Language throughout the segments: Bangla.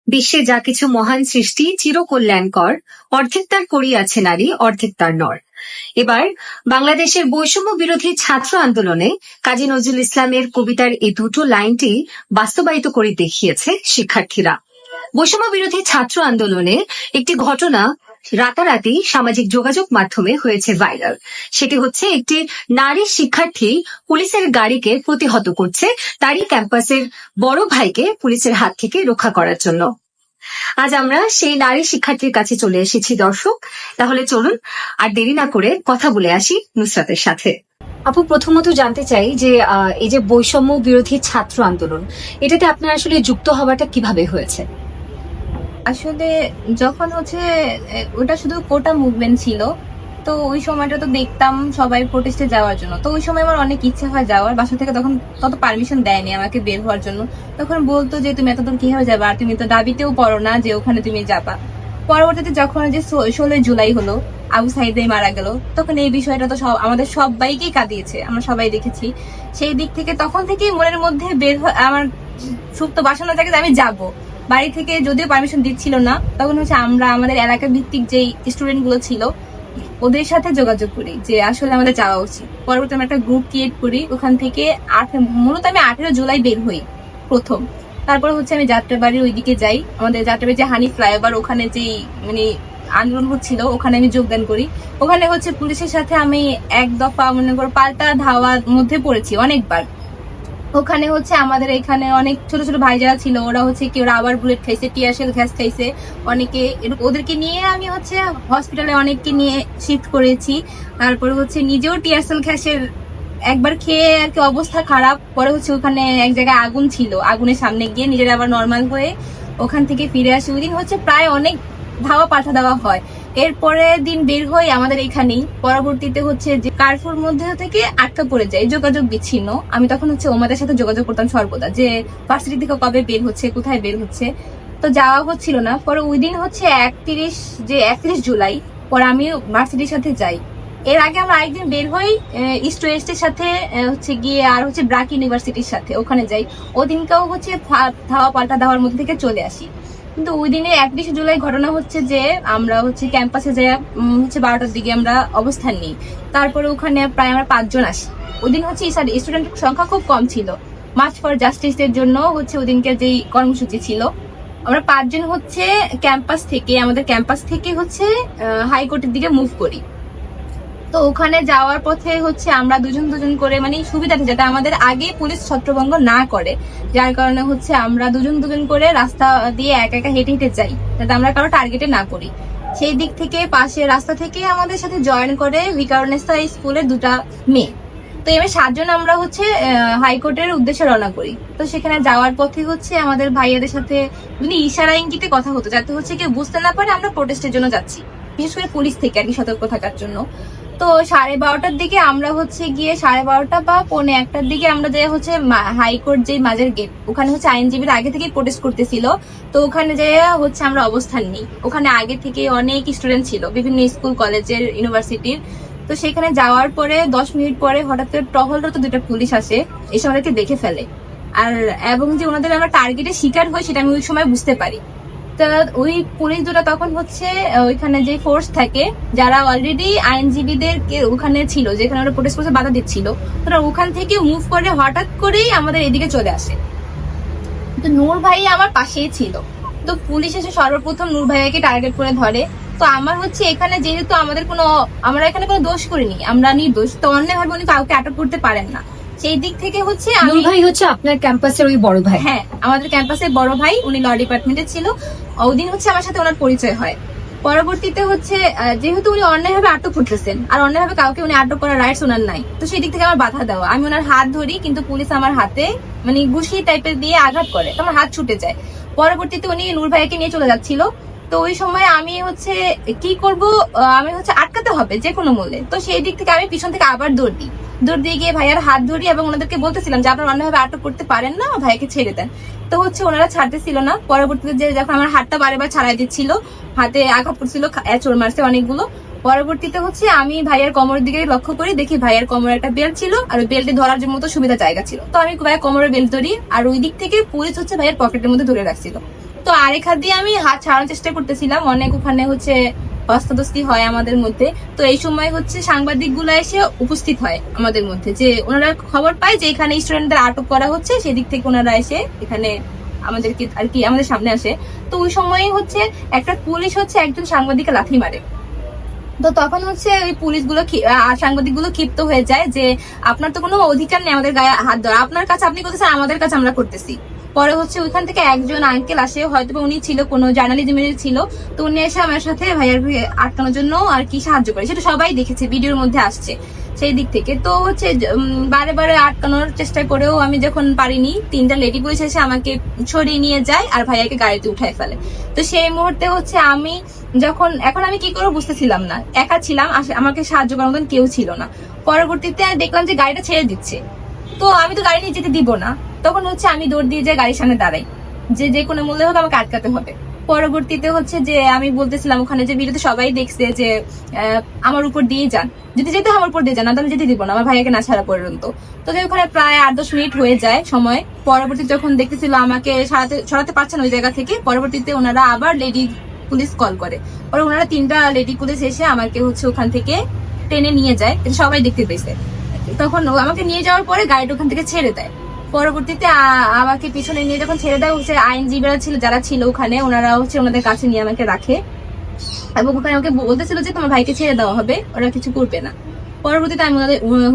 বিশ্বে যা কিছু মহান সৃষ্টি চিরকল্যাণকর, অর্ধেক তার করিয়াছে নারী, অর্ধেক তার নর। এবার বাংলাদেশের বৈষম্য বিরোধী ছাত্র আন্দোলনে কাজী নজরুল ইসলামের কবিতার এই দুটো লাইনটি বাস্তবায়িত করে দেখিয়েছে শিক্ষার্থীরা। বৈষম্য বিরোধী ছাত্র আন্দোলনে একটি ঘটনা রাতারাতি সামাজিক যোগাযোগ মাধ্যমে হয়েছে ভাইরাল। সেটি হচ্ছে একটি নারী শিক্ষার্থী পুলিশের গাড়িকে প্রতিহত করছে তারই ক্যাম্পাসের বড় ভাইকে পুলিশের হাত থেকে রক্ষা করার জন্য। আজ আমরা সেই নারী শিক্ষার্থীর কাছে চলে এসেছি দর্শক। তাহলে চলুন আর দেরি না করে কথা বলে আসি নুসরাতের সাথে। আপু, প্রথমত জানতে চাই যে এই যে বৈষম্য বিরোধী ছাত্র আন্দোলন, এটাতে আপনার আসলে যুক্ত হওয়াটা কিভাবে হয়েছে? আসলে যখন ওটা শুধু কোটা মুভমেন্ট ছিল, তো ওই সময়টা তো দেখতাম সবাই প্রোটেস্টে যাওয়ার জন্য। তো ওই সময় আমার অনেক ইচ্ছে হয় যাওয়ার, বাসা থেকে তখন তত পারমিশন দেয়নি আমাকে বের হওয়ার জন্য। তখন বলতো যে তুমি এতদূর কিভাবে যাবা, আর তুমি তো দাবিতেও পড়ো না যে ওখানে তুমি যাবা। পরবর্তীতে যখন যে 16 জুলাই হলো, আবু সাইদে মারা গেল, তখন এই বিষয়টা তো আমাদের সবাইকেই কাঁদিয়েছে, আমরা সবাই দেখেছি। সেই দিক থেকে তখন থেকেই মনের মধ্যে আমার সুপ্ত বাসনা থাকে যে আমি যাবো। বাড়ি থেকে যদিও পারমিশন দিচ্ছিল না, তখন আমরা আমাদের এলাকা ভিত্তিক যেই স্টুডেন্ট গুলো ছিল ওদের সাথে যোগাযোগ করি যে আসলে আমাদের যাওয়া উচিত। পরবর্তী আমরা একটা গ্রুপ ক্রিয়েট করি, ওখান থেকে মূলত আমি 18 জুলাই বের হই প্রথম। তারপরে আমি যাত্রাবাড়ির ওইদিকে যাই, আমাদের যাত্রাবাড়ি যে হানি ফ্লাইওভার, ওখানে যেই আন্দোলন হচ্ছিল ওখানে আমি যোগদান করি। ওখানে পুলিশের সাথে আমি এক দফা মনে করো পাল্টা ধাওয়ার মধ্যে পড়েছি অনেকবার। ওখানে আমাদের এখানে অনেক ছোট ছোট ভাই যারা ছিল, ওরা কেউ রাবার বুলেট খাইছে, টিয়ারশেল গ্যাস খাইছে অনেকে। ওদেরকে নিয়ে আমি হসপিটালে অনেককে নিয়ে শিফট করেছি। তারপরে নিজেও টিয়ারশেল গ্যাসের একবার খেয়ে আর কি অবস্থা খারাপ। পরে ওখানে এক জায়গায় আগুন ছিল, আগুনের সামনে গিয়ে নিজের আবার নর্মাল হয়ে ওখান থেকে ফিরে আসি। ওই দিন প্রায় অনেক ধাওয়া পাঠা দেওয়া হয়। এরপরে দিন বের হই আমাদের এখানেই। পরবর্তীতে যে কার্ফুর মধ্যে থেকে আটকা পড়ে যায়, যোগাযোগ বিচ্ছিন্ন। আমি তখন ওমাদের সাথে যোগাযোগ করতাম সর্বদা যে ভার্সিটি থেকে কবে বের হচ্ছে, কোথায় বের হচ্ছে, তো যাওয়া হচ্ছিল না। পরে ওই দিন 31 জুলাই পরে আমি ভার্সিটির সাথে যাই। এর আগে আমরা আরেকদিন বের হই ইস্ট ওয়েস্টের সাথে গিয়ে, আর ব্রাক ইউনিভার্সিটির সাথে ওখানে যাই। ওদিনকেও ধাওয়া পাল্টা ধাওয়ার মধ্যে থেকে চলে আসি। কিন্তু ওই দিনে 31 জুলাই ঘটনা যে আমরা ক্যাম্পাসে যাই 12টার দিকে আমরা অবস্থান নিই। তারপরে ওখানে প্রায় আমরা 5 জন আসি। ওই দিন স্টুডেন্টের সংখ্যা খুব কম ছিল। মার্চ ফর জাস্টিস এর জন্য ওদিনকে যেই কর্মসূচি ছিল, আমরা 5 জন আমাদের ক্যাম্পাস থেকে হাইকোর্টের দিকে মুভ করি। তো ওখানে যাওয়ার পথে আমরা দুজন দুজন করে সুবিধাটা যাতে আমাদের আগে পুলিশ ছত্রভঙ্গ না করে, যার কারণে আমরা দুজন দুজন করে রাস্তা দিয়ে একা একা হেঁটে হেঁটে যাই, যাতে আমরা কারো টার্গেটে না করি। সেই দিক থেকে পাশের রাস্তা থেকে আমাদের সাথে জয়েন করে ভিকারুন্নেসা স্কুলের 2টা মেয়ে। তো এবার 7 জন আমরা হাইকোর্টের উদ্দেশ্যে রওনা করি। তো সেখানে যাওয়ার পথে আমাদের ভাইয়াদের সাথে ইশারা ইঙ্গিতে কথা হতো, যাতে কেউ বুঝতে না পারে আমরা প্রোটেস্টের জন্য যাচ্ছি, বিশেষ করে পুলিশ থেকে আর কি সতর্ক থাকার জন্য। তো 12:30টার দিকে আমরা গিয়ে 12:30 বা 1:45টার দিকে আমরা যাই হাইকোর্ট যে মাঝের গেট, ওখানে আইনজীবীরা আগে থেকে প্রোটেস্ট করতেছিল। তো ওখানে যাই আমরা অবস্থান নিই। ওখানে আগে থেকে অনেক স্টুডেন্ট ছিল বিভিন্ন স্কুল কলেজের ইউনিভার্সিটির। তো সেখানে যাওয়ার পরে 10 মিনিট পরে হঠাৎ করে টহলরত 2টা পুলিশ আসে, এসে আমাদেরকে দেখে ফেলে। এবং যে ওনাদের আমরা টার্গেটের শিকার হই সেটা আমি ওই সময় বুঝতে পারি। ওই পুলিশ দুটা তখন ওইখানে যে ফোর্স থাকে, যারা অলরেডি আইনজীবীদের ওখানে ছিল, যেখানে ওরা প্রোটেস্ট করতে বাধা দিচ্ছিল, তারা ওখান থেকে মুভ করে হঠাৎ করেই আমাদের এদিকে চলে আসে। তো নূর ভাই আমার পাশেই ছিল। তো পুলিশ এসে সর্বপ্রথম নূর ভাইয়াকে টার্গেট করে ধরে। তো আমার এখানে যেহেতু আমরা এখানে কোনো দোষ করিনি, আমরা নির্দোষ, তো অন্যায়ভাবে উনি কাউকে আটক করতে পারেন না। সেই দিক থেকে নূর ভাই আপনার ক্যাম্পাসের ওই বড় ভাই? হ্যাঁ, আমাদের ক্যাম্পাসের বড় ভাই, উনি ল ডিপার্টমেন্টে ছিল। ওই দিন আমার সাথে ওনার পরিচয় হয়। পরবর্তীতে যেহেতু উনি অন্যায়ভাবে আটক করতেছেন, আর অন্যায়ভাবে কাউকে উনি আটক করার রাইটস ওনার নাই, তো সেই দিক থেকে আমার বাধা দেওয়া। আমি ওনার হাত ধরি, কিন্তু পুলিশ আমার হাতে ঘুষি টাইপের দিয়ে আঘাত করে, তো আমার হাত ছুটে যায়। পরবর্তীতে উনি নূর ভাইকে নিয়ে চলে যাচ্ছিল। তো ওই সময় আমি কি করব, আমি আটকাতে হবে যে কোনো মূল্যে। তো সেই দিক থেকে আমি পিছন থেকে আবার দৌড় দিয়ে গিয়ে ভাইয়ার হাত ধরি এবং ওনাদেরকে বলতেছিলাম যে আপনারা অন্যভাবে আটক করতে পারেন না, ভাইকে ছেড়ে দেন। তো ওনারা ছাড়তেছিল না। পরবর্তীতে যখন আমার হাতটা বারে ছাড়াই দিচ্ছিল, হাতে আঘাত করছিল, চোর মারছে অনেকগুলো। পরবর্তীতে আমি ভাইয়ার কোমরের দিকে লক্ষ্য করি, দেখি ভাইয়ার কোমরে একটা বেল্ট ছিল, আর ওই বেল্টে ধরার জন্য মতো সুবিধা জায়গা ছিল। তো আমি ভাইয়ার কোমরের বেল্ট ধরি, আর ওই দিক থেকে পুলিশ ভাইয়ার পকেটের মধ্যে ধরে রাখছিল। তো আরেক হাত দিয়ে আমি হাত ছাড়ানোর চেষ্টা করতেছিলাম, অনেক ওখানে হচ্ছে ধস্তাধস্তি হয় আমাদের মধ্যে। তো এই সময় হচ্ছে সাংবাদিক গুলা এসে উপস্থিত হয় আমাদের মধ্যে, যে ওনারা খবর পায় যে এখানে স্টুডেন্টদের আটক করা হচ্ছে, সেদিক থেকে ওনারা এসে এখানে আমাদেরকে আর কি আমাদের সামনে আসে। তো ওই সময় হচ্ছে একটা পুলিশ হচ্ছে একজন সাংবাদিককে লাথি মারে। তো তখন হচ্ছে ওই পুলিশগুলো সাংবাদিক গুলো ক্ষিপ্ত হয়ে যায় যে আপনার তো কোনো অধিকার নেই আমাদের গায়ে হাত ধরা, আপনার কাছে আপনি করতেছেন, আমাদের কাছে আমরা করতেছি। পরে হচ্ছে ওইখান থেকে একজন আঙ্কেল আসে, হয়তো উনি ছিল কোনো জার্নালিজমের ছিল, তো উনি এসে আমার সাথে ভাইয়াকে আটকানোর জন্য আর কি সাহায্য করে, সেটা সবাই দেখেছে, ভিডিওর মধ্যে আসছে সেই দিক থেকে। তো হচ্ছে বারে বারে আটকানোর চেষ্টা করেও আমি যখন পারিনি, 3টা লেডি পুলিশ এসে আমাকে সরিয়ে নিয়ে যায় আর ভাইয়াকে গাড়িতে উঠায় ফেলে। তো সেই মুহূর্তে হচ্ছে আমি এখন আমি কি করবো বুঝতেছিলাম না, একা ছিলাম, আমাকে সাহায্য করার মতন কেউ ছিল না। পরবর্তীতে দেখলাম যে গাড়িটা ছেড়ে দিচ্ছে, তো আমি তো গাড়ি নিয়ে যেতে দিব না, তখন হচ্ছে আমি দৌড় দিয়ে যাই গাড়ির সামনে দাঁড়াই, যে কোনো মূল্যে হোক আমাকে আটকাতে হবে। পরবর্তীতে হচ্ছে যে আমি বলতেছিলাম ওখানে, যে ভিডিওতে সবাই দেখছে যে আমার উপর দিয়ে যান, যদি যেতে আমার উপর দিয়ে যান, না তো আমি যেতে দিব না আমার ভাইয়াকে না ছাড়া পর্যন্ত। তো ওখানে প্রায় 8-10 মিনিট হয়ে যায় সময়। পরবর্তীতে যখন দেখতেছিল আমাকে সরাতে পারছেন ওই জায়গা থেকে, পরবর্তীতে ওনারা আবার লেডি পুলিশ কল করে। পরে ওনারা 3টা লেডি পুলিশ এসে আমাকে হচ্ছে ওখান থেকে টেনে নিয়ে যায়, এটা সবাই দেখতে পেয়েছে। তখন আমাকে নিয়ে যাওয়ার পরে গাড়িটা ওখান থেকে ছেড়ে দেয়। পরবর্তীতে আমাকে পিছনে নিয়ে যখন ছেড়ে দেয়, হচ্ছে আইনজীবীরা ছিল, যারা ছিল ওখানে, ওনারা হচ্ছে ওনাদের কাছে নিয়ে আমাকে রাখে এবং ওখানে আমাকে বলতেছিল যে তোমার ভাইকে ছেড়ে দেওয়া হবে, ওরা কিছু করবে না। পরবর্তীতে আমি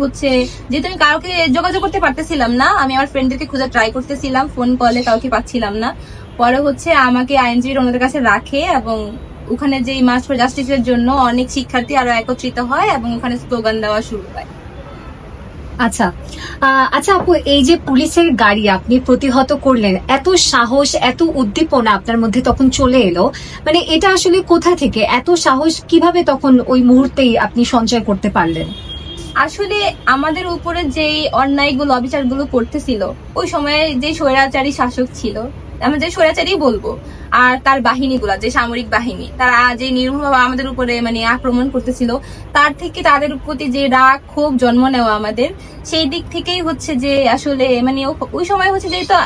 হচ্ছে, যেহেতু আমি কাউকে যোগাযোগ করতে পারতেছিলাম না, আমি আমার ফ্রেন্ডদেরকে খোঁজা ট্রাই করতেছিলাম, ফোন কলে কাউকে পাচ্ছিলাম না। পরে হচ্ছে আমাকে আইনজীবীরা ওনাদের কাছে রাখে এবং ওখানে যে মার্চ ফর জাস্টিসের জন্য অনেক শিক্ষার্থী আরো একত্রিত হয় এবং ওখানে স্লোগান দেওয়া শুরু হয়। আচ্ছা, আচ্ছা আপু, এই যে পুলিশের গাড়ি আপনি প্রতিহত করলেন, এত সাহস, এত উদ্দীপনা আপনার মধ্যে তখন চলে এলো, মানে এটা আসলে কোথা থেকে এত সাহস, কিভাবে তখন ওই মুহূর্তেই আপনি সঞ্চয় করতে পারলেন? আসলে আমাদের উপরে যেই অন্যায়গুলো অবিচারগুলো করতেছিল ওই সময়ে, যে স্বৈরাচারী শাসক ছিল, আমি যে স্বৈরাচারী বলবো, আর তার বাহিনীগুলা, যে সামরিক বাহিনী, তারা যে নির্মমভাবে আমাদের উপরে মানে আক্রমণ করতেছিল, তার থেকে তাদের প্রতি যে রাগ ক্ষোভ জন্ম নেওয়া আমাদের, সেই দিক থেকেই হচ্ছে যে আসলে মানে ওই সময় হচ্ছে যে, তো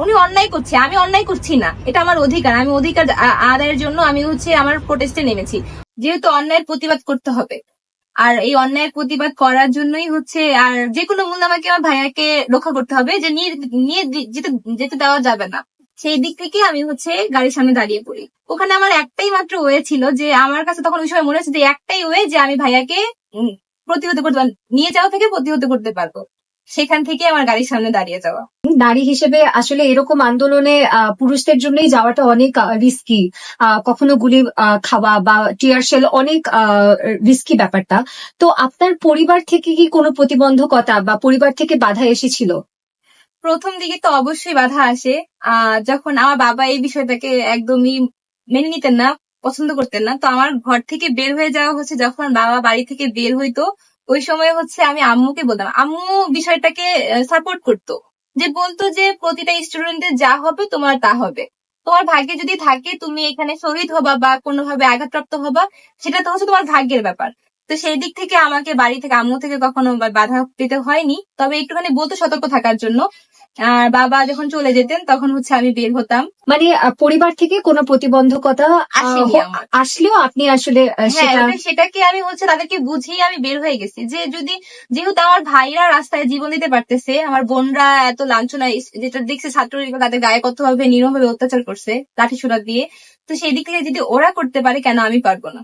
উনি অন্যায় করছে, আমি অন্যায় করছি না, এটা আমার অধিকার, আমি অধিকার আদায়ের জন্য আমি হচ্ছে আমার প্রোটেস্টে নেমেছি, যেহেতু অন্যায়ের প্রতিবাদ করতে হবে। আর এই অন্যায়ের প্রতিবাদ করার জন্যই হচ্ছে, আর যে কোনো মূল্যে আমাকে আমার ভাইয়াকে রক্ষা করতে হবে, যে নিয়ে নিয়ে যেতে যেতে দেওয়া যাবে না। সেই দিক থেকে আমি হচ্ছে গাড়ির সামনে দাঁড়িয়ে পড়ি। ওখানে আমার একটাই মাত্র ওয়ে ছিল, যে আমার কাছে তখন ওই সময় মনে হচ্ছে যে একটাই ওয়ে, যে আমি ভাইয়াকে প্রতিহত করতে নিয়ে যাওয়া থেকে প্রতিহত করতে পারবো, সেখান থেকে আমার গাড়ির সামনে দাঁড়িয়ে যাওয়া। নারী হিসেবে আসলে এরকম আন্দোলনে পুরুষদের জন্যই যাওয়াটা অনেক রিস্কি, কখনো গুলি খাওয়া বা টিয়ার শেল অনেক রিস্কি ব্যাপারটা। তো আপনার পরিবার থেকে কি কোনো প্রতিবন্ধকতা বা পরিবার থেকে বাধা এসেছিল? প্রথম দিকে তো অবশ্যই বাধা আসে, যখন আমার বাবা এই বিষয়টাকে একদমই মেনে নিতেন না, পছন্দ করতেন না। তো আমার ঘর থেকে বের হয়ে যাওয়া হচ্ছে, যখন বাবা বাড়ি থেকে বের হইতো, ওই সময় হচ্ছে আমি আম্মুকে বলতাম, আম্মু বিষয়টাকে সাপোর্ট করতো, যে বলতো যে প্রতিটা স্টুডেন্টের যা হবে তোমার তা হবে, তোমার ভাগ্যে যদি থাকে তুমি এখানে শহীদ হবা বা কোনোভাবে আঘাতপ্রাপ্ত হবা, সেটা তো হচ্ছে তোমার ভাগ্যের ব্যাপার। তো সেই দিক থেকে আমাকে বাড়ি থেকে, আম্মু থেকে কখনো বাধা পেতে হয়নি, তবে একটুখানি বলতো সতর্ক থাকার জন্য। আর বাবা যখন চলে যেতেন তখন হচ্ছে আমি বের হতাম। মানে পরিবার থেকে কোনো প্রতিবন্ধকতা আসেনি আমার। আসলেও আপনি আসলে হ্যাঁ, সেটাকে আমি হচ্ছে তাদেরকে বুঝিয়ে আমি বের হয়ে গেছি, যে যেহেতু আমার ভাইরা রাস্তায় জীবন দিতে পারতেছে, আমার বোনরা এত লাঞ্ছনা যেটা দেখছে ছাত্রলীগ তাদের গায়ে কতভাবে নিরীহভাবে অত্যাচার করছে লাঠি সোটা দিয়ে, তো সেই দিক থেকে যদি ওরা করতে পারে, কেন আমি পারবো না?